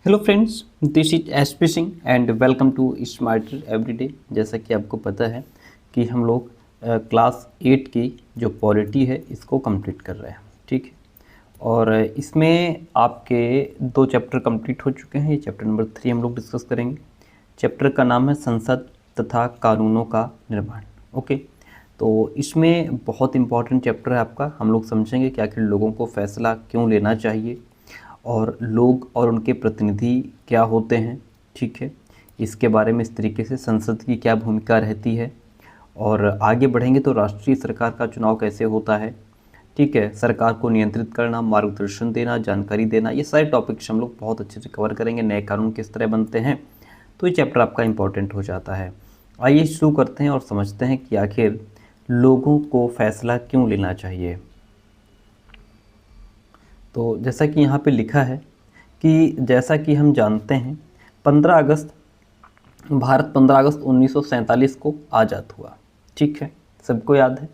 Hello friends, this is SP Singh and welcome to smarter everyday. जैसा कि आपको पता है कि हम लोग क्लास 8 की जो पॉलिटी है इसको कंप्लीट कर रहे हैं, ठीक है। और इसमें आपके 2 चैप्टर कंप्लीट हो चुके हैं। ये चैप्टर नंबर 3 हम लोग डिस्कस करेंगे। चैप्टर का नाम है संसद तथा कानूनों का निर्माण। ओके, तो इसमें बहुत इम्पॉर्टेंट चैप्टर है आपका। हम लोग समझेंगे कि आखिर लोगों को फैसला क्यों लेना चाहिए और लोग और उनके प्रतिनिधि क्या होते हैं, ठीक है। इसके बारे में इस तरीके से संसद की क्या भूमिका रहती है, और आगे बढ़ेंगे तो राष्ट्रीय सरकार का चुनाव कैसे होता है, ठीक है। सरकार को नियंत्रित करना, मार्गदर्शन देना, जानकारी देना, ये सारे टॉपिक्स हम लोग बहुत अच्छे से कवर करेंगे। नए कानून किस तरह बनते हैं, तो ये चैप्टर आपका इम्पोर्टेंट हो जाता है। आइए शुरू करते हैं और समझते हैं कि आखिर लोगों को फैसला क्यों लेना चाहिए। तो जैसा कि यहाँ पे लिखा है कि जैसा कि हम जानते हैं 15 अगस्त भारत 15 अगस्त 1947 को आज़ाद हुआ, ठीक है, सबको याद है।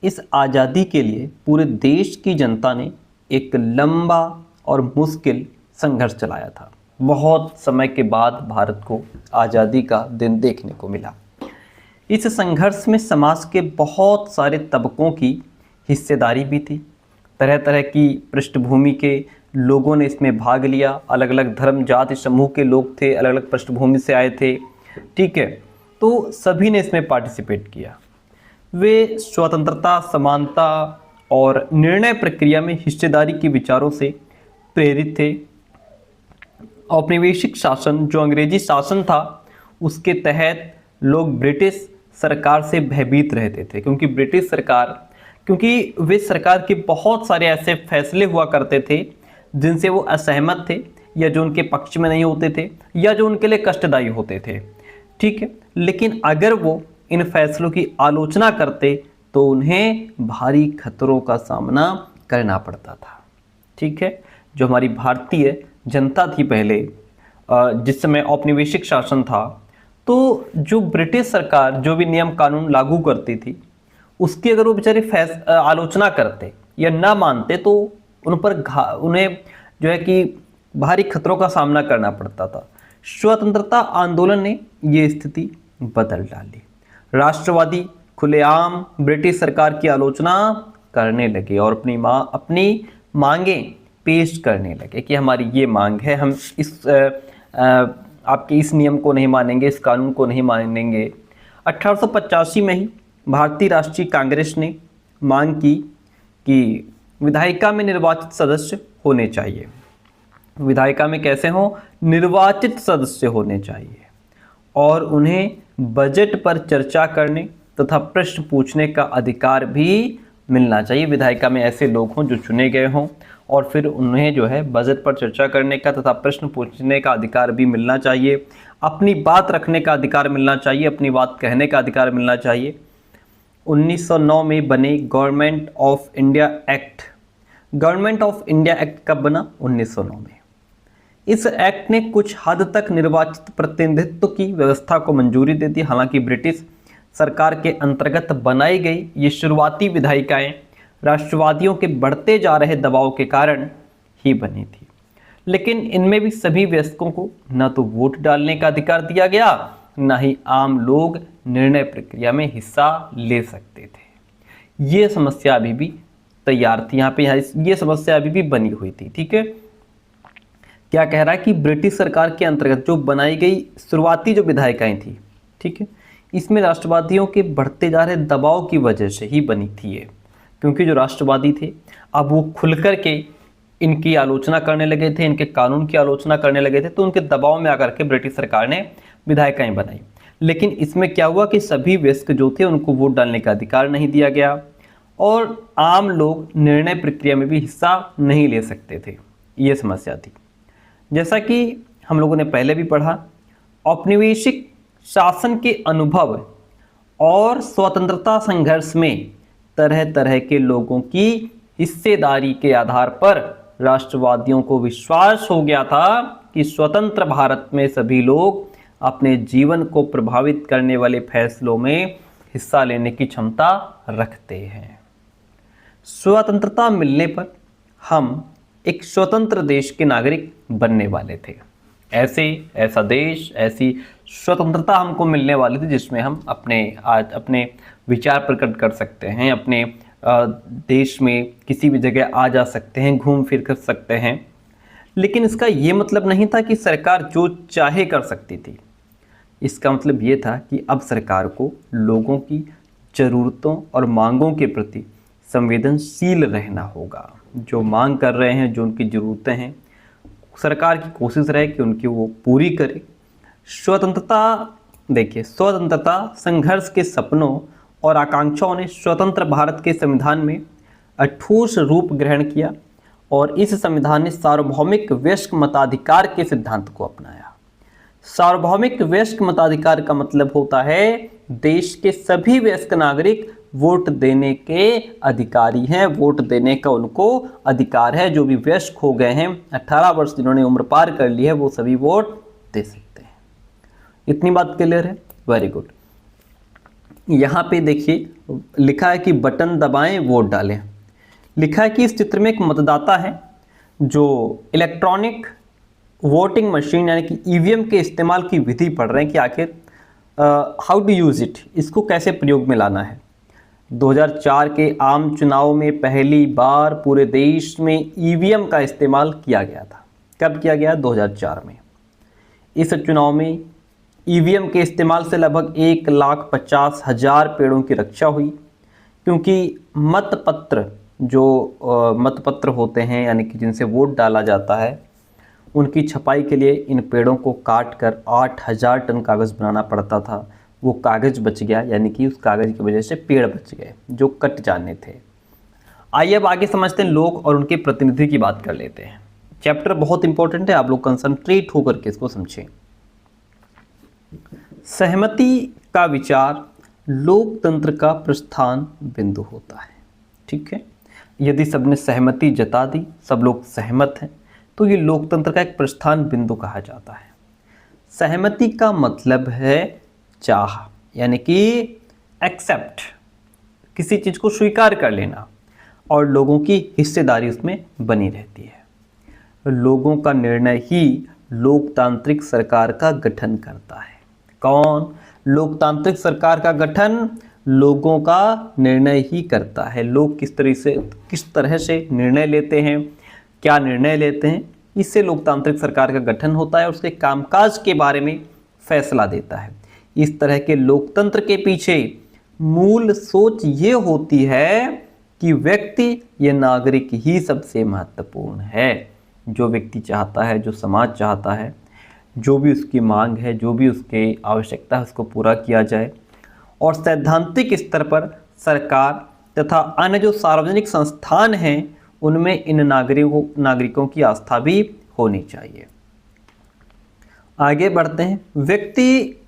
इस आज़ादी के लिए पूरे देश की जनता ने एक लंबा और मुश्किल संघर्ष चलाया था। बहुत समय के बाद भारत को आज़ादी का दिन देखने को मिला। इस संघर्ष में समाज के बहुत सारे तबकों की हिस्सेदारी भी थी। तरह तरह की पृष्ठभूमि के लोगों ने इसमें भाग लिया। अलग अलग धर्म जाति समूह के लोग थे, अलग अलग पृष्ठभूमि से आए थे, ठीक है। तो सभी ने इसमें पार्टिसिपेट किया। वे स्वतंत्रता, समानता और निर्णय प्रक्रिया में हिस्सेदारी के विचारों से प्रेरित थे। औपनिवेशिक शासन, जो अंग्रेजी शासन था, उसके तहत लोग ब्रिटिश सरकार से भयभीत रहते थे, क्योंकि ब्रिटिश सरकार, क्योंकि वे सरकार के बहुत सारे ऐसे फैसले हुआ करते थे जिनसे वो असहमत थे, या जो उनके पक्ष में नहीं होते थे, या जो उनके लिए कष्टदायी होते थे, ठीक है। लेकिन अगर वो इन फैसलों की आलोचना करते तो उन्हें भारी खतरों का सामना करना पड़ता था, ठीक है। जो हमारी भारतीय जनता थी पहले, जिस समय औपनिवेशिक शासन था, तो जो ब्रिटिश सरकार जो भी नियम कानून लागू करती थी उसकी अगर वो बेचारे आलोचना करते या ना मानते तो उन्हें जो है कि भारी खतरों का सामना करना पड़ता था। स्वतंत्रता आंदोलन ने ये स्थिति बदल डाली। राष्ट्रवादी खुलेआम ब्रिटिश सरकार की आलोचना करने लगे और अपनी मांगें पेश करने लगे कि हमारी ये मांग है, हम आपके इस नियम को नहीं मानेंगे, इस कानून को नहीं मानेंगे। 1885 में ही भारतीय राष्ट्रीय कांग्रेस ने मांग की कि विधायिका में निर्वाचित सदस्य होने चाहिए। विधायिका में कैसे हों? निर्वाचित सदस्य होने चाहिए, और उन्हें बजट पर चर्चा करने तथा प्रश्न पूछने का अधिकार भी मिलना चाहिए। विधायिका में ऐसे लोग हों जो चुने गए हों, और फिर उन्हें जो है बजट पर चर्चा करने का तथा प्रश्न पूछने का अधिकार भी मिलना चाहिए। अपनी बात रखने का अधिकार मिलना चाहिए, अपनी बात कहने का अधिकार मिलना चाहिए। 1909 में बने government of India act. Government of India act कब बना? 1909 में। इस एक्ट ने कुछ हद तक निर्वाचित प्रतिनिधित्व की व्यवस्था को मंजूरी दे दी। हालांकि ब्रिटिश सरकार के अंतर्गत बनाई गई ये शुरुआती विधायिकाएं राष्ट्रवादियों के बढ़ते जा रहे दबाव के कारण ही बनी थी। लेकिन इनमें भी सभी वयस्कों को न तो वोट डालने का अधिकार दिया गया, न ही आम लोग निर्णय प्रक्रिया में हिस्सा ले सकते थे। ये समस्या अभी भी तैयार थी। यहाँ पे ये समस्या अभी भी बनी हुई थी, ठीक है। क्या कह रहा है कि ब्रिटिश सरकार के अंतर्गत जो बनाई गई शुरुआती जो विधायिकाएं थी, ठीक है, इसमें राष्ट्रवादियों के बढ़ते जा रहे दबाव की वजह से ही बनी थी ये। क्योंकि जो राष्ट्रवादी थे अब वो खुलकर के इनकी आलोचना करने लगे थे, इनके कानून की आलोचना करने लगे थे, तो उनके दबाव में आकर के ब्रिटिश सरकार ने विधायिकाएं बनाई। लेकिन इसमें क्या हुआ कि सभी वयस्क जो थे उनको वोट डालने का अधिकार नहीं दिया गया, और आम लोग निर्णय प्रक्रिया में भी हिस्सा नहीं ले सकते थे। ये समस्या थी। जैसा कि हम लोगों ने पहले भी पढ़ा, औपनिवेशिक शासन के अनुभव और स्वतंत्रता संघर्ष में तरह तरह के लोगों की हिस्सेदारी के आधार पर राष्ट्रवादियों को विश्वास हो गया था कि स्वतंत्र भारत में सभी लोग अपने जीवन को प्रभावित करने वाले फैसलों में हिस्सा लेने की क्षमता रखते हैं। स्वतंत्रता मिलने पर हम एक स्वतंत्र देश के नागरिक बनने वाले थे। ऐसा देश, ऐसी स्वतंत्रता हमको मिलने वाली थी जिसमें हम आज अपने विचार प्रकट कर सकते हैं, अपने देश में किसी भी जगह आ जा सकते हैं, घूम फिर कर सकते हैं। लेकिन इसका ये मतलब नहीं था कि सरकार जो चाहे कर सकती थी। इसका मतलब ये था कि अब सरकार को लोगों की ज़रूरतों और मांगों के प्रति संवेदनशील रहना होगा। जो मांग कर रहे हैं, जो उनकी ज़रूरतें हैं, सरकार की कोशिश रहे कि उनकी वो पूरी करे। स्वतंत्रता संघर्ष के सपनों और आकांक्षाओं ने स्वतंत्र भारत के संविधान में ठोस रूप ग्रहण किया और इस संविधान ने सार्वभौमिक वयस्क मताधिकार के सिद्धांत को अपनाया। सार्वभौमिक वयस्क मताधिकार का मतलब होता है देश के सभी वयस्क नागरिक वोट देने के अधिकारी हैं, वोट देने का उनको अधिकार है। जो भी वयस्क हो गए हैं, 18 वर्ष जिन्होंने उम्र पार कर ली है, वो सभी वोट दे सकते हैं। इतनी बात क्लियर है? Very good. यहाँ पे देखिए लिखा है कि बटन दबाएं वोट डालें। लिखा है कि इस चित्र में एक मतदाता है जो इलेक्ट्रॉनिक वोटिंग मशीन यानी कि ईवीएम के इस्तेमाल की विधि पढ़ रहे हैं कि आखिर हाउ टू यूज़ इट, इसको कैसे प्रयोग में लाना है। 2004 के आम चुनाव में पहली बार पूरे देश में ईवीएम का इस्तेमाल किया गया था। कब किया गया? 2004 में। इस चुनाव में ईवीएम के इस्तेमाल से लगभग 1,50,000 पेड़ों की रक्षा हुई, क्योंकि मतपत्र होते हैं यानी कि जिनसे वोट डाला जाता है, उनकी छपाई के लिए इन पेड़ों को काट कर 8,000 टन कागज़ बनाना पड़ता था। वो कागज़ बच गया, यानी कि उस कागज़ की वजह से पेड़ बच गए जो कट जाने थे। आइए अब आगे समझते हैं, लोग और उनके प्रतिनिधि की बात कर लेते हैं। चैप्टर बहुत इंपॉर्टेंट है, आप लोग कंसंट्रेट होकर के इसको समझें। सहमति का विचार लोकतंत्र का प्रस्थान बिंदु होता है। ठीक है, यदि सबने सहमति जता दी, सब लोग सहमत हैं, तो ये लोकतंत्र का एक प्रस्थान बिंदु कहा जाता है। सहमति का मतलब है चाह, यानी कि एक्सेप्ट, किसी चीज़ को स्वीकार कर लेना, और लोगों की हिस्सेदारी उसमें बनी रहती है। लोगों का निर्णय ही लोकतांत्रिक सरकार का गठन करता है। कौन? लोकतांत्रिक सरकार का गठन लोगों का निर्णय ही करता है। लोग किस तरह से निर्णय लेते हैं, क्या निर्णय लेते हैं, इससे लोकतांत्रिक सरकार का गठन होता है, उसके कामकाज के बारे में फैसला देता है। इस तरह के लोकतंत्र के पीछे मूल सोच ये होती है कि व्यक्ति या नागरिक ही सबसे महत्वपूर्ण है। जो व्यक्ति चाहता है, जो समाज चाहता है, जो भी उसकी मांग है, जो भी उसकी आवश्यकता है, उसको पूरा किया जाए। और सैद्धांतिक स्तर पर सरकार तथा अन्य जो सार्वजनिक संस्थान हैं, उनमें इन नागरिकों की आस्था भी होनी चाहिए। आगे बढ़ते हैं। व्यक्ति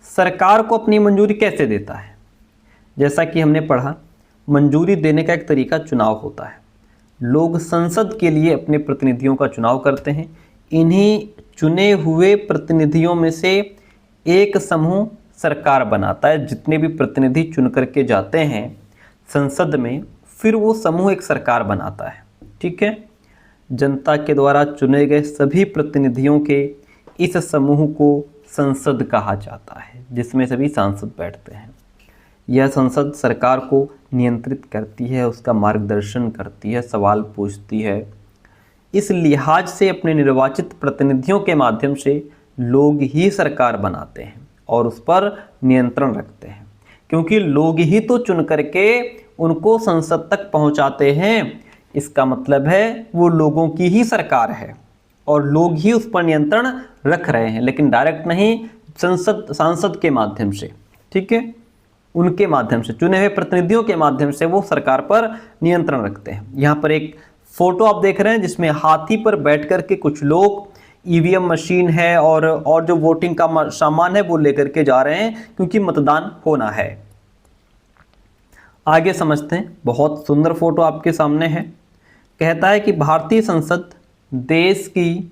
सरकार को अपनी मंजूरी कैसे देता है? जैसा कि हमने पढ़ा, मंजूरी देने का एक तरीका चुनाव होता है। लोग संसद के लिए अपने प्रतिनिधियों का चुनाव करते हैं। इन्हीं चुने हुए प्रतिनिधियों में से एक समूह सरकार बनाता है। जितने भी प्रतिनिधि चुन करके जाते हैं संसद में, फिर वो समूह एक सरकार बनाता है। ठीक है, जनता के द्वारा चुने गए सभी प्रतिनिधियों के इस समूह को संसद कहा जाता है, जिसमें सभी सांसद बैठते हैं। यह संसद सरकार को नियंत्रित करती है, उसका मार्गदर्शन करती है, सवाल पूछती है। इस लिहाज से अपने निर्वाचित प्रतिनिधियों के माध्यम से लोग ही सरकार बनाते हैं और उस पर नियंत्रण रखते हैं, क्योंकि लोग ही तो चुन करके उनको संसद तक पहुंचाते हैं। इसका मतलब है वो लोगों की ही सरकार है और लोग ही उस पर नियंत्रण रख रहे हैं, लेकिन डायरेक्ट नहीं, सांसद के माध्यम से। ठीक है, उनके माध्यम से, चुने हुए प्रतिनिधियों के माध्यम से वो सरकार पर नियंत्रण रखते हैं। यहाँ पर एक फोटो आप देख रहे हैं जिसमें हाथी पर बैठ कर के कुछ लोग, ईवीएम मशीन है और जो वोटिंग का सामान है वो लेकर के जा रहे हैं, क्योंकि मतदान होना है। आगे समझते हैं। बहुत सुंदर फोटो आपके सामने है। कहता है कि भारतीय संसद देश की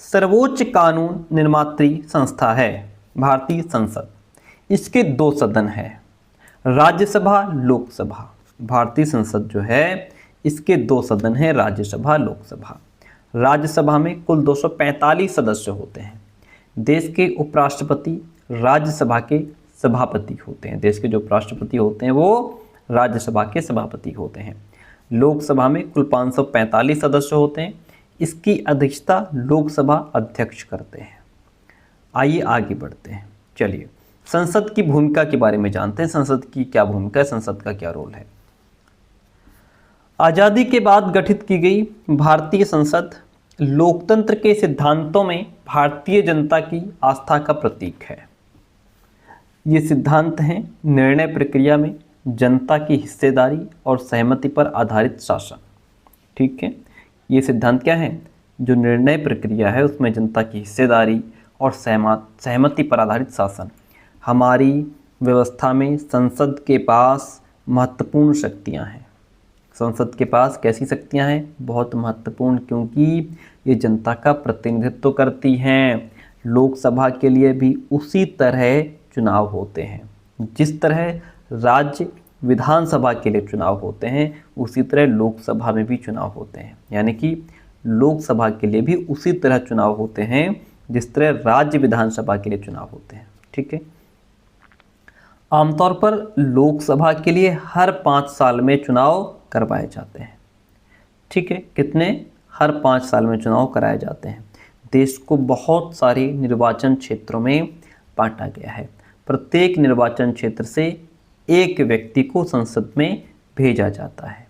सर्वोच्च कानून निर्मात्री संस्था है। भारतीय संसद, इसके 2 सदन हैं, राज्यसभा, लोकसभा। भारतीय संसद जो है इसके 2 सदन हैं, राज्यसभा, लोकसभा। राज्यसभा में कुल 245 सदस्य होते हैं। देश के उपराष्ट्रपति राज्यसभा के सभापति होते हैं। देश के जो उपराष्ट्रपति होते हैं वो राज्यसभा के सभापति होते हैं। लोकसभा में कुल 545 सदस्य होते हैं। इसकी अध्यक्षता लोकसभा अध्यक्ष करते हैं। आइए आगे बढ़ते हैं। चलिए संसद की भूमिका के बारे में जानते हैं। संसद की क्या भूमिका है, संसद का क्या रोल है। आज़ादी के बाद गठित की गई भारतीय संसद लोकतंत्र के सिद्धांतों में भारतीय जनता की आस्था का प्रतीक है। ये सिद्धांत हैं निर्णय प्रक्रिया में जनता की हिस्सेदारी और सहमति पर आधारित शासन। ठीक है, ये सिद्धांत क्या है, जो निर्णय प्रक्रिया है उसमें जनता की हिस्सेदारी और सहमति पर आधारित शासन। हमारी व्यवस्था में संसद के पास महत्वपूर्ण शक्तियां हैं। संसद के पास कैसी शक्तियां हैं, बहुत महत्वपूर्ण, क्योंकि ये जनता का प्रतिनिधित्व करती हैं। लोकसभा के लिए भी उसी तरह चुनाव होते हैं जिस तरह राज्य विधानसभा के लिए चुनाव होते हैं, उसी तरह लोकसभा में भी चुनाव होते हैं। यानी कि लोकसभा के लिए भी उसी तरह चुनाव होते हैं जिस तरह राज्य विधानसभा के लिए चुनाव होते हैं। ठीक है, आमतौर पर लोकसभा के लिए हर 5 साल में चुनाव करवाए जाते हैं। ठीक है, कितने, हर 5 साल में चुनाव कराए जाते हैं। देश को बहुत सारे निर्वाचन क्षेत्रों में बांटा गया है। प्रत्येक निर्वाचन क्षेत्र से एक व्यक्ति को संसद में भेजा जाता है।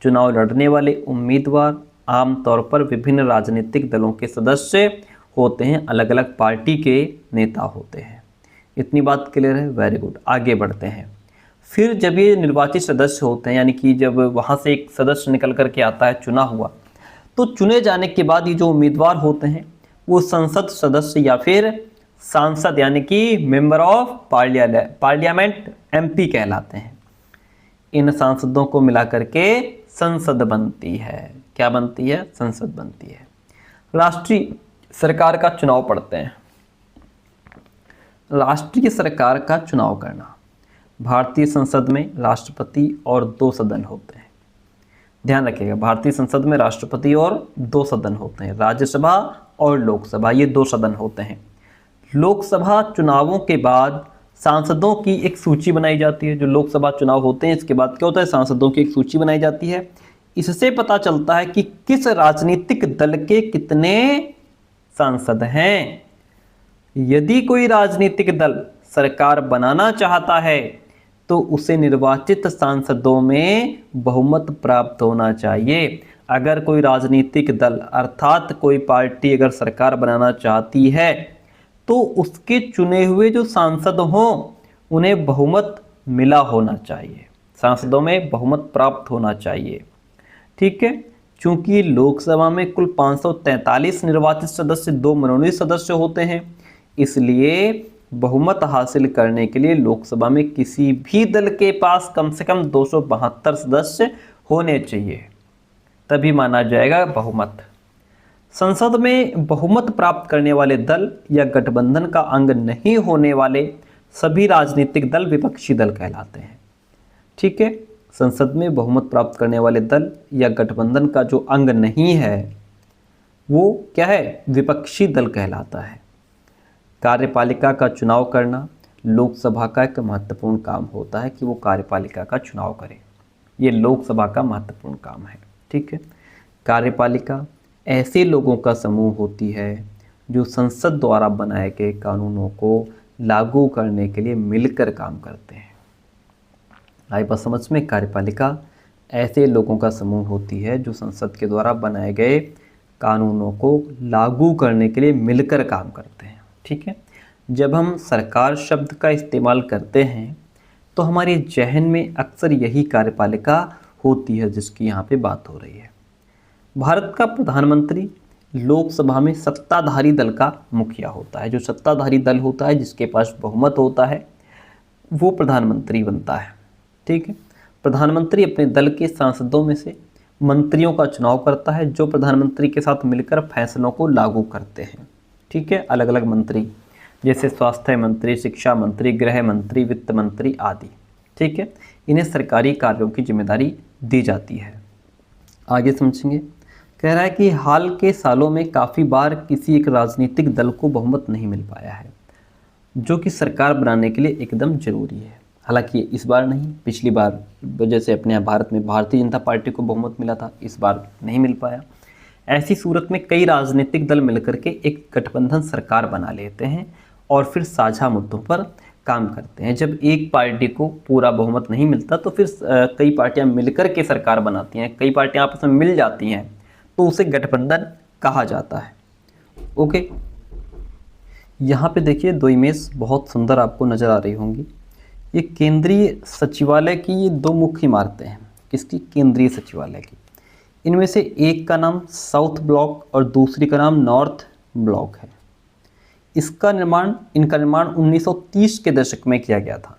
चुनाव लड़ने वाले उम्मीदवार आमतौर पर विभिन्न राजनीतिक दलों के सदस्य होते हैं, अलग अलग पार्टी के नेता होते हैं। इतनी बात क्लियर है, वेरी गुड। आगे बढ़ते हैं। फिर जब ये निर्वाचित सदस्य होते हैं, यानी कि जब वहाँ से एक सदस्य निकल करके आता है चुना हुआ, तो चुने जाने के बाद ये जो उम्मीदवार होते हैं वो संसद सदस्य या फिर सांसद यानी कि मेंबर ऑफ पार्लियामेंट MP कहलाते हैं। इन सांसदों को मिला करके संसद बनती है। क्या बनती है, संसद बनती है। राष्ट्रीय सरकार का चुनाव पढ़ते हैं। राष्ट्रीय सरकार का चुनाव करना। भारतीय संसद में राष्ट्रपति और 2 सदन होते हैं। ध्यान रखिएगा, भारतीय संसद में राष्ट्रपति और 2 सदन होते हैं। राज्यसभा और लोकसभा, ये 2 सदन होते हैं। लोकसभा चुनावों के बाद सांसदों की एक सूची बनाई जाती है। जो लोकसभा चुनाव होते हैं इसके बाद क्या होता है, सांसदों की एक सूची बनाई जाती है। इससे पता चलता है कि किस राजनीतिक दल के कितने सांसद हैं। यदि कोई राजनीतिक दल सरकार बनाना चाहता है तो उसे निर्वाचित सांसदों में बहुमत प्राप्त होना चाहिए। अगर कोई राजनीतिक दल अर्थात कोई पार्टी अगर सरकार बनाना चाहती है तो उसके चुने हुए जो सांसद हों उन्हें बहुमत मिला होना चाहिए, सांसदों में बहुमत प्राप्त होना चाहिए। ठीक है, चूंकि लोकसभा में कुल 543 निर्वाचित सदस्य, 2 मनोनीत सदस्य होते हैं, इसलिए बहुमत हासिल करने के लिए लोकसभा में किसी भी दल के पास कम से कम 272 सदस्य होने चाहिए, तभी माना जाएगा बहुमत। संसद में बहुमत प्राप्त करने वाले दल या गठबंधन का अंग नहीं होने वाले सभी राजनीतिक दल विपक्षी दल कहलाते हैं। ठीक है, संसद में बहुमत प्राप्त करने वाले दल या गठबंधन का जो अंग नहीं है वो क्या है, विपक्षी दल कहलाता है। कार्यपालिका का चुनाव करना लोकसभा का एक महत्वपूर्ण काम होता है कि वो कार्यपालिका का चुनाव करे। ये लोकसभा का महत्वपूर्ण काम है। ठीक है, कार्यपालिका ऐसे लोगों का समूह होती है जो संसद द्वारा बनाए गए कानूनों को लागू करने के लिए मिलकर काम करते हैं। आई बात समझ में, कार्यपालिका ऐसे लोगों का समूह होती है जो संसद के द्वारा बनाए गए कानूनों को लागू करने के लिए मिलकर काम करते हैं। ठीक है, जब हम सरकार शब्द का इस्तेमाल करते हैं तो हमारे जहन में अक्सर यही कार्यपालिका होती है जिसकी यहाँ पे बात हो रही है। भारत का प्रधानमंत्री लोकसभा में सत्ताधारी दल का मुखिया होता है। जो सत्ताधारी दल होता है जिसके पास बहुमत होता है वो प्रधानमंत्री बनता है। ठीक है, प्रधानमंत्री अपने दल के सांसदों में से मंत्रियों का चुनाव करता है जो प्रधानमंत्री के साथ मिलकर फैसलों को लागू करते हैं। ठीक है, अलग अलग मंत्री जैसे स्वास्थ्य मंत्री, शिक्षा मंत्री, गृह मंत्री, वित्त मंत्री आदि। ठीक है, इन्हें सरकारी कार्यों की जिम्मेदारी दी जाती है। आगे समझेंगे। कह रहा है कि हाल के सालों में काफ़ी बार किसी एक राजनीतिक दल को बहुमत नहीं मिल पाया है, जो कि सरकार बनाने के लिए एकदम ज़रूरी है। हालांकि इस बार नहीं, पिछली बार जैसे अपने यहाँ भारत में भारतीय जनता पार्टी को बहुमत मिला था, इस बार नहीं मिल पाया। ऐसी सूरत में कई राजनीतिक दल मिलकर के एक गठबंधन सरकार बना लेते हैं और फिर साझा मुद्दों पर काम करते हैं। जब एक पार्टी को पूरा बहुमत नहीं मिलता तो फिर कई पार्टियां मिलकर के सरकार बनाती हैं, कई पार्टियां आपस में मिल जाती हैं, तो उसे गठबंधन कहा जाता है। ओके, यहाँ पे देखिए दो इमेज बहुत सुंदर आपको नज़र आ रही होंगी। ये केंद्रीय सचिवालय की ये दो मुख्य इमारतें हैं। किसकी? केंद्रीय सचिवालय की। इनमें से एक का नाम साउथ ब्लॉक और दूसरी का नाम नॉर्थ ब्लॉक है। इनका निर्माण 1930 के दशक में किया गया था।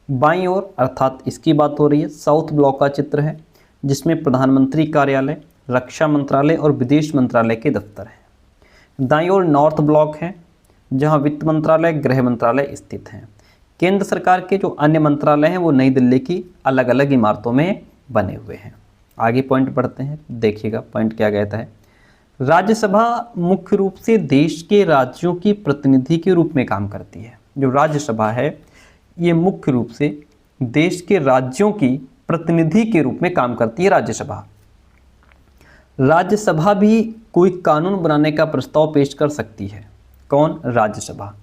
बाईं ओर अर्थात इसकी बात हो रही है, साउथ ब्लॉक का चित्र है, जिसमें प्रधानमंत्री कार्यालय, रक्षा मंत्रालय और विदेश मंत्रालय के दफ्तर हैं। दाईं ओर नॉर्थ ब्लॉक है, जहां वित्त मंत्रालय, गृह मंत्रालय स्थित हैं। केंद्र सरकार के जो अन्य मंत्रालय हैं वो नई दिल्ली की अलग अलग इमारतों में बने हुए हैं। आगे पॉइंट पढ़ते हैं, देखिएगा पॉइंट क्या कहता है। राज्यसभा मुख्य रूप से देश के राज्यों की प्रतिनिधि के रूप में काम करती है। जो राज्यसभा है ये मुख्य रूप से देश के राज्यों की प्रतिनिधि के रूप में काम करती है। राज्यसभा भी कोई कानून बनाने का प्रस्ताव पेश कर सकती है। कौन? राज्यसभा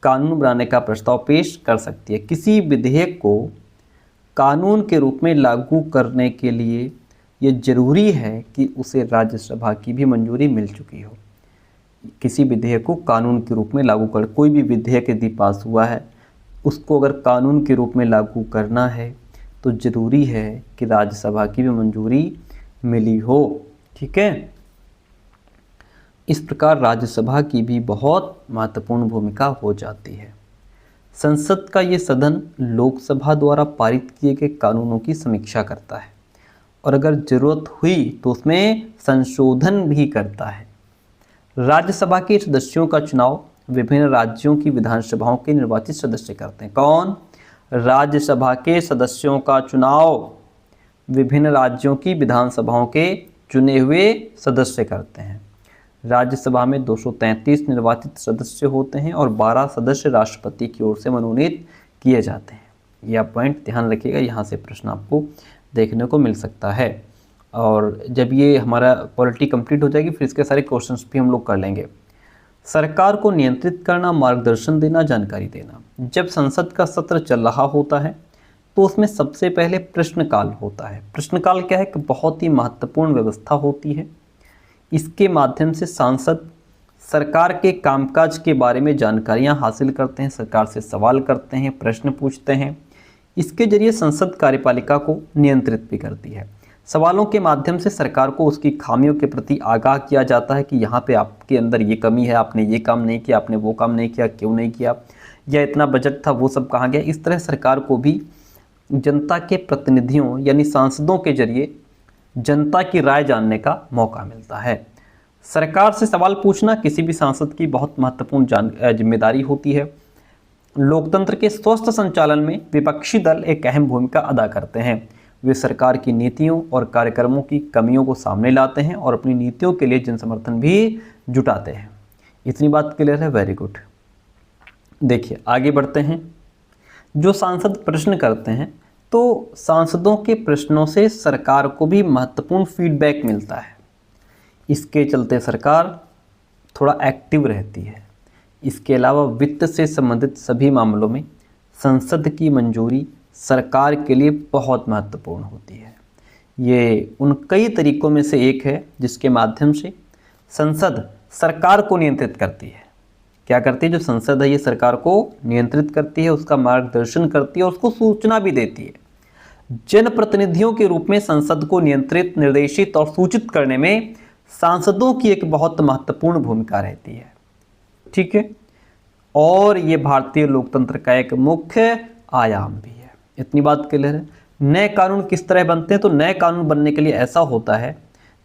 कानून बनाने का प्रस्ताव पेश कर सकती है। किसी विधेयक को कानून के रूप में लागू करने के लिए ये जरूरी है कि उसे राज्यसभा की भी मंजूरी मिल चुकी हो। किसी विधेयक को कानून के रूप में लागू कर, कोई भी विधेयक यदि पास हुआ है उसको अगर कानून के रूप में लागू करना है तो ज़रूरी है कि राज्यसभा की भी मंजूरी मिली हो। ठीक है, इस प्रकार राज्यसभा की भी बहुत महत्वपूर्ण भूमिका हो जाती है। संसद का ये सदन लोकसभा द्वारा पारित किए गए कानूनों की समीक्षा करता है और अगर ज़रूरत हुई तो उसमें संशोधन भी करता है। राज्यसभा के सदस्यों का चुनाव विभिन्न राज्यों की विधानसभाओं के निर्वाचित सदस्य करते हैं। कौन? राज्यसभा के सदस्यों का चुनाव विभिन्न राज्यों की विधानसभाओं के चुने हुए सदस्य करते हैं। राज्यसभा में 233 निर्वाचित सदस्य होते हैं और 12 सदस्य राष्ट्रपति की ओर से मनोनीत किए जाते हैं। यह पॉइंट ध्यान रखिएगा, यहाँ से प्रश्न आपको देखने को मिल सकता है। और जब ये हमारा पॉलिटी कंप्लीट हो जाएगी फिर इसके सारे क्वेश्चंस भी हम लोग कर लेंगे। सरकार को नियंत्रित करना, मार्गदर्शन देना, जानकारी देना। जब संसद का सत्र चल रहा होता है तो उसमें सबसे पहले प्रश्नकाल होता है। प्रश्नकाल क्या है? कि बहुत ही महत्वपूर्ण व्यवस्था होती है। इसके माध्यम से सांसद सरकार के कामकाज के बारे में जानकारियां हासिल करते हैं, सरकार से सवाल करते हैं, प्रश्न पूछते हैं। इसके जरिए संसद कार्यपालिका को नियंत्रित भी करती है। सवालों के माध्यम से सरकार को उसकी खामियों के प्रति आगाह किया जाता है कि यहाँ पे आपके अंदर ये कमी है, आपने ये काम नहीं किया, आपने वो काम नहीं किया, क्यों नहीं किया, या इतना बजट था वो सब कहाँ गया। इस तरह सरकार को भी जनता के प्रतिनिधियों यानी सांसदों के जरिए जनता की राय जानने का मौका मिलता है। सरकार से सवाल पूछना किसी भी सांसद की बहुत महत्वपूर्ण जिम्मेदारी होती है। लोकतंत्र के स्वस्थ संचालन में विपक्षी दल एक अहम भूमिका अदा करते हैं। वे सरकार की नीतियों और कार्यक्रमों की कमियों को सामने लाते हैं और अपनी नीतियों के लिए जन समर्थन भी जुटाते हैं। इतनी बात क्लियर है? Very good. देखिए आगे बढ़ते हैं। जो सांसद प्रश्न करते हैं तो सांसदों के प्रश्नों से सरकार को भी महत्वपूर्ण फीडबैक मिलता है। इसके चलते सरकार थोड़ा एक्टिव रहती है। इसके अलावा वित्त से संबंधित सभी मामलों में संसद की मंजूरी सरकार के लिए बहुत महत्वपूर्ण होती है। ये उन कई तरीकों में से एक है जिसके माध्यम से संसद सरकार को नियंत्रित करती है। क्या करती है? जो संसद है ये सरकार को नियंत्रित करती है, उसका मार्गदर्शन करती है और उसको सूचना भी देती है। जनप्रतिनिधियों के रूप में संसद को नियंत्रित, निर्देशित और सूचित करने में सांसदों की एक बहुत महत्वपूर्ण भूमिका रहती है। ठीक है, और ये भारतीय लोकतंत्र का एक मुख्य आयाम भी है। इतनी बात क्लियर है। नए कानून किस तरह बनते हैं? तो नए कानून बनने के लिए ऐसा होता है,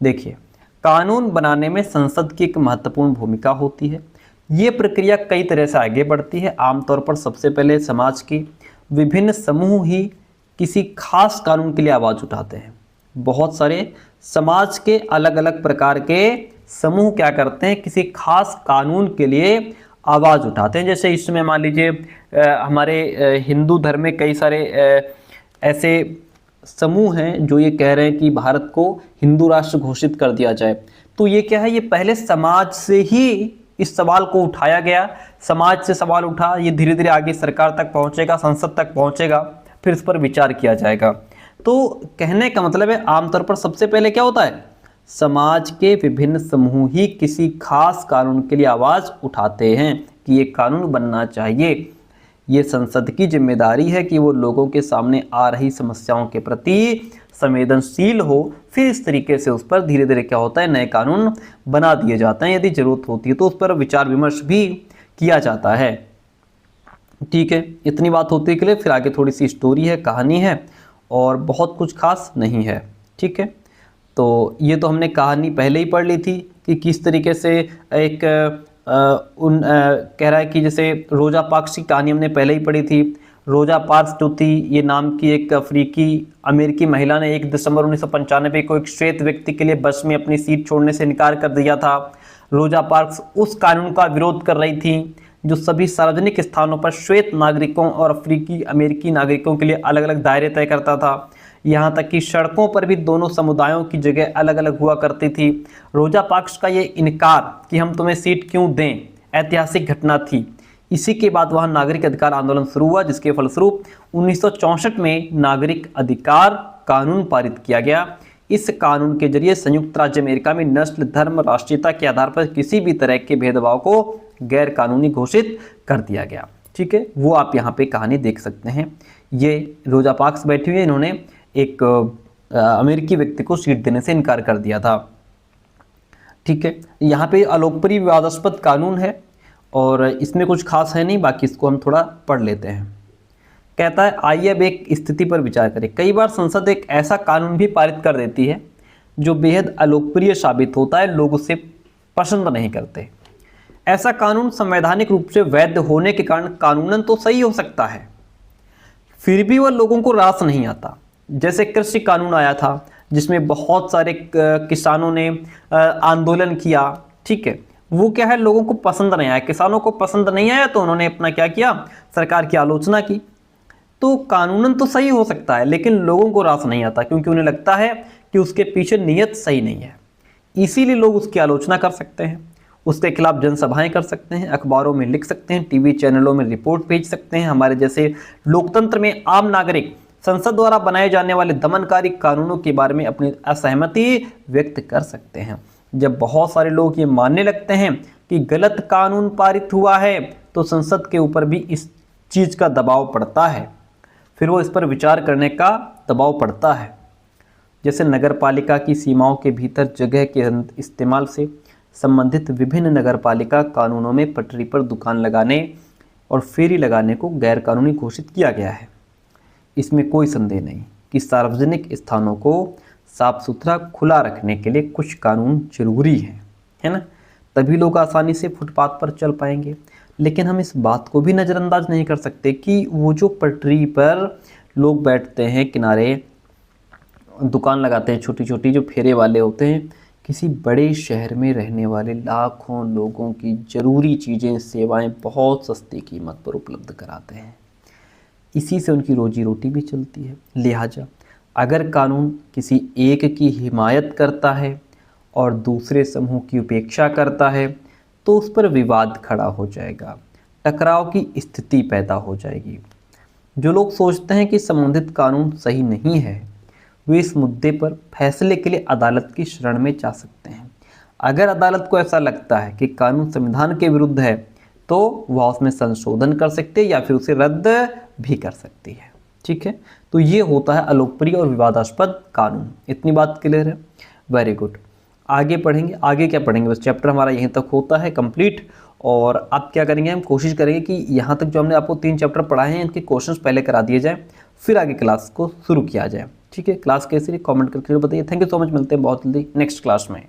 देखिए कानून बनाने में संसद की एक महत्वपूर्ण भूमिका होती है। ये प्रक्रिया कई तरह से आगे बढ़ती है। आमतौर पर सबसे पहले समाज के विभिन्न समूह ही किसी खास कानून के लिए आवाज़ उठाते हैं। बहुत सारे समाज के अलग अलग प्रकार के समूह क्या करते हैं, किसी खास कानून के लिए आवाज़ उठाते हैं। जैसे इस समय मान लीजिए हमारे हिंदू धर्म में कई सारे ऐसे समूह हैं जो ये कह रहे हैं कि भारत को हिंदू राष्ट्र घोषित कर दिया जाए। तो ये क्या है, ये पहले समाज से ही इस सवाल को उठाया गया, समाज से सवाल उठा, ये धीरे धीरे आगे सरकार तक पहुंचेगा, संसद तक पहुंचेगा, फिर इस पर विचार किया जाएगा। तो कहने का मतलब है आमतौर पर सबसे पहले क्या होता है, समाज के विभिन्न समूह ही किसी खास कानून के लिए आवाज़ उठाते हैं कि ये कानून बनना चाहिए। ये संसद की जिम्मेदारी है कि वो लोगों के सामने आ रही समस्याओं के प्रति संवेदनशील हो, फिर इस तरीके से उस पर धीरे धीरे क्या होता है, नए कानून बना दिए जाते हैं। यदि जरूरत होती है तो उस पर विचार विमर्श भी किया जाता है। ठीक है, इतनी बात होती है के लिए। फिर आगे थोड़ी सी स्टोरी है, कहानी है, और बहुत कुछ खास नहीं है। ठीक है, तो ये तो हमने कहानी पहले ही पढ़ ली थी कि किस तरीके से एक कह रहा है कि जैसे रोजा पार्क्स की कहानी हमने पहले ही पढ़ी थी। रोजा पार्क्स जो थी, ये नाम की एक अफ्रीकी अमेरिकी महिला ने 1 दिसंबर 1995 को एक श्वेत व्यक्ति के लिए बस में अपनी सीट छोड़ने से इनकार कर दिया था। रोजा पार्क्स उस कानून का विरोध कर रही थी जो सभी सार्वजनिक स्थानों पर श्वेत नागरिकों और अफ्रीकी अमेरिकी नागरिकों के लिए अलग अलग दायरे तय करता था। यहाँ तक कि सड़कों पर भी दोनों समुदायों की जगह अलग अलग हुआ करती थी। रोजा पार्क्स का ये इनकार कि हम तुम्हें सीट क्यों दें, ऐतिहासिक घटना थी। इसी के बाद वहाँ नागरिक अधिकार आंदोलन शुरू हुआ, जिसके फलस्वरूप 1964 में नागरिक अधिकार कानून पारित किया गया। इस कानून के जरिए संयुक्त राज्य अमेरिका में नस्ल, धर्म, राष्ट्रीयता के आधार पर किसी भी तरह के भेदभाव को गैर कानूनी घोषित कर दिया गया। ठीक है, वो आप यहाँ पे कहानी देख सकते हैं। ये रोजा पार्क्स बैठी हुई है, इन्होंने एक अमेरिकी व्यक्ति को सीट देने से इनकार कर दिया था। ठीक है, यहाँ पे अलोकप्रिय विवादास्पद कानून है और इसमें कुछ खास है नहीं, बाकी इसको हम थोड़ा पढ़ लेते हैं। कहता है, आइए अब एक स्थिति पर विचार करें। कई बार संसद एक ऐसा कानून भी पारित कर देती है जो बेहद अलोकप्रिय साबित होता है, लोग उसे पसंद नहीं करते। ऐसा कानून संवैधानिक रूप से वैध होने के कारण कानूनन तो सही हो सकता है, फिर भी वह लोगों को रास नहीं आता। जैसे कृषि कानून आया था जिसमें बहुत सारे किसानों ने आंदोलन किया। ठीक है, वो क्या है, लोगों को पसंद नहीं आया, किसानों को पसंद नहीं आया, तो उन्होंने अपना क्या किया, सरकार की आलोचना की। तो कानूनन तो सही हो सकता है लेकिन लोगों को रास नहीं आता, क्योंकि उन्हें लगता है कि उसके पीछे नीयत सही नहीं है। इसीलिए लोग उसकी आलोचना कर सकते हैं, उसके खिलाफ जनसभाएं कर सकते हैं, अखबारों में लिख सकते हैं, टीवी चैनलों में रिपोर्ट भेज सकते हैं। हमारे जैसे लोकतंत्र में आम नागरिक संसद द्वारा बनाए जाने वाले दमनकारी कानूनों के बारे में अपनी असहमति व्यक्त कर सकते हैं। जब बहुत सारे लोग ये मानने लगते हैं कि गलत कानून पारित हुआ है तो संसद के ऊपर भी इस चीज़ का दबाव पड़ता है, फिर वो इस पर विचार करने का दबाव पड़ता है। जैसे नगरपालिका की सीमाओं के भीतर जगह के इस्तेमाल से संबंधित विभिन्न नगरपालिका कानूनों में पटरी पर दुकान लगाने और फेरी लगाने को गैर कानूनी घोषित किया गया है। इसमें कोई संदेह नहीं कि सार्वजनिक स्थानों को साफ सुथरा खुला रखने के लिए कुछ कानून जरूरी हैं, है ना, तभी लोग आसानी से फुटपाथ पर चल पाएंगे। लेकिन हम इस बात को भी नज़रअंदाज नहीं कर सकते कि वो जो पटरी पर लोग बैठते हैं, किनारे दुकान लगाते हैं, छोटी छोटी जो फेरे वाले होते हैं, किसी बड़े शहर में रहने वाले लाखों लोगों की ज़रूरी चीज़ें, सेवाएं बहुत सस्ती कीमत पर उपलब्ध कराते हैं। इसी से उनकी रोजी रोटी भी चलती है। लिहाजा अगर कानून किसी एक की हिमायत करता है और दूसरे समूह की उपेक्षा करता है तो उस पर विवाद खड़ा हो जाएगा, टकराव की स्थिति पैदा हो जाएगी। जो लोग सोचते हैं कि संबंधित कानून सही नहीं है वे इस मुद्दे पर फैसले के लिए अदालत की शरण में जा सकते हैं। अगर अदालत को ऐसा लगता है कि कानून संविधान के विरुद्ध है तो वह उसमें संशोधन कर सकते हैं या फिर उसे रद्द भी कर सकती है। ठीक है, तो ये होता है अलोकप्रिय और विवादास्पद कानून। इतनी बात क्लियर है? Very good. आगे पढ़ेंगे, आगे क्या पढ़ेंगे, बस चैप्टर हमारा यहीं तक होता है कंप्लीट। और अब क्या करेंगे, हम कोशिश करेंगे कि यहाँ तक जो हमने आपको 3 चैप्टर पढ़ाए हैं इनके क्वेश्चंस पहले करा दिए जाए, फिर आगे क्लास को शुरू किया जाए। ठीक है, क्लास कैसी रही कमेंट करके बताइए। थैंक यू सो मच, मिलते हैं बहुत जल्दी नेक्स्ट क्लास में।